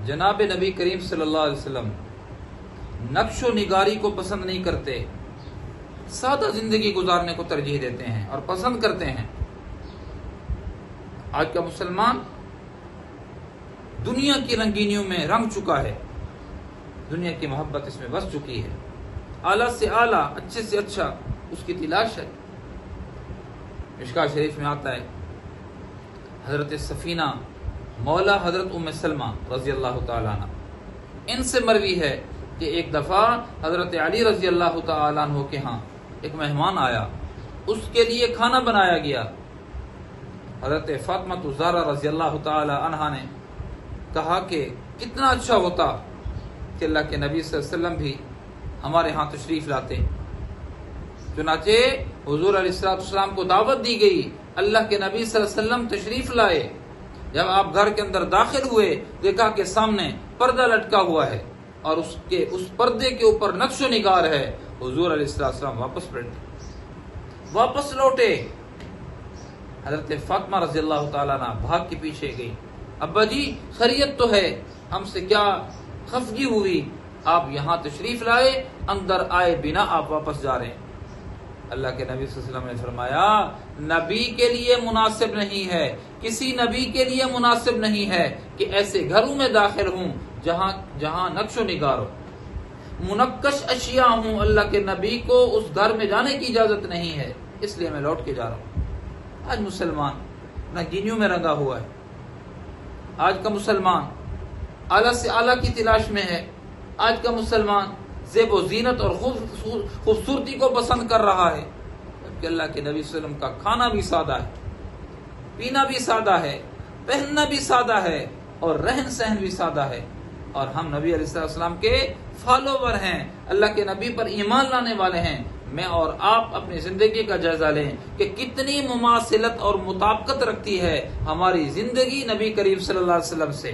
جناب نبی کریم صلی اللہ علیہ وسلم نقش و نگاری کو پسند نہیں کرتے، سادہ زندگی گزارنے کو ترجیح دیتے ہیں اور پسند کرتے ہیں۔ آج کا مسلمان دنیا کی رنگینیوں میں رنگ چکا ہے، دنیا کی محبت اس میں بس چکی ہے، اعلیٰ سے اعلیٰ، اچھے سے اچھا اس کی تلاش ہے۔ مشکاہ شریف میں آتا ہے حضرت سفینہ مولا حضرت ام سلمہ رضی اللہ تعالیٰ عنہ، ان سے مروی ہے کہ ایک دفعہ حضرت علی رضی اللہ تعالیٰ عنہ کے ہاں ایک مہمان آیا، اس کے لیے کھانا بنایا گیا۔ حضرت فاطمہ الزہرا رضی اللہ تعالی عنہا نے کہا کہ کتنا اچھا ہوتا کہ اللہ کے نبی صلی اللہ علیہ وسلم بھی ہمارے ہاں تشریف لاتے۔ چنانچہ حضور علیہ السلام کو دعوت دی گئی، اللہ کے نبی صلی اللہ علیہ وسلم تشریف لائے۔ جب آپ گھر کے اندر داخل ہوئے، دیکھا کہ سامنے پردہ لٹکا ہوا ہے اور اس پردے کے اوپر نقش و نگار ہے۔ حضور علیہ السلام واپس لوٹے۔ حضرت فاطمہ رضی اللہ تعالیٰ عنہ بھاگ کے پیچھے گئی، ابا جی خیریت تو ہے، ہم سے کیا خفگی ہوئی، آپ یہاں تشریف لائے، اندر آئے بنا آپ واپس جا رہے ہیں۔ اللہ کے نبی صلی اللہ علیہ وسلم نے فرمایا نبی کے لیے مناسب نہیں ہے، کسی نبی کے لیے مناسب نہیں ہے کہ ایسے گھروں میں داخل ہوں جہاں نقش و نگار ہو، منقش اشیاء ہوں۔ اللہ کے نبی کو اس گھر میں جانے کی اجازت نہیں ہے، اس لیے میں لوٹ کے جا رہا ہوں۔ آج مسلمان رنگینیوں میں رنگا ہوا ہے، آج کا مسلمان اعلیٰ سے اعلیٰ کی تلاش میں ہے، آج کا مسلمان زیب و زینت اور خوبصورتی کو پسند کر رہا ہے، جبکہ اللہ کے نبی صلی اللہ علیہ وسلم کا کھانا بھی سادہ ہے، پینا بھی سادہ ہے، پہننا بھی سادہ ہے اور رہن سہن بھی سادہ ہے۔ اور ہم نبی علیہ السلام کے فالوور ہیں، اللہ کے نبی پر ایمان لانے والے ہیں۔ میں اور آپ اپنی زندگی کا جائزہ لیں کہ کتنی مماثلت اور مطابقت رکھتی ہے ہماری زندگی نبی کریم صلی اللہ علیہ وسلم سے۔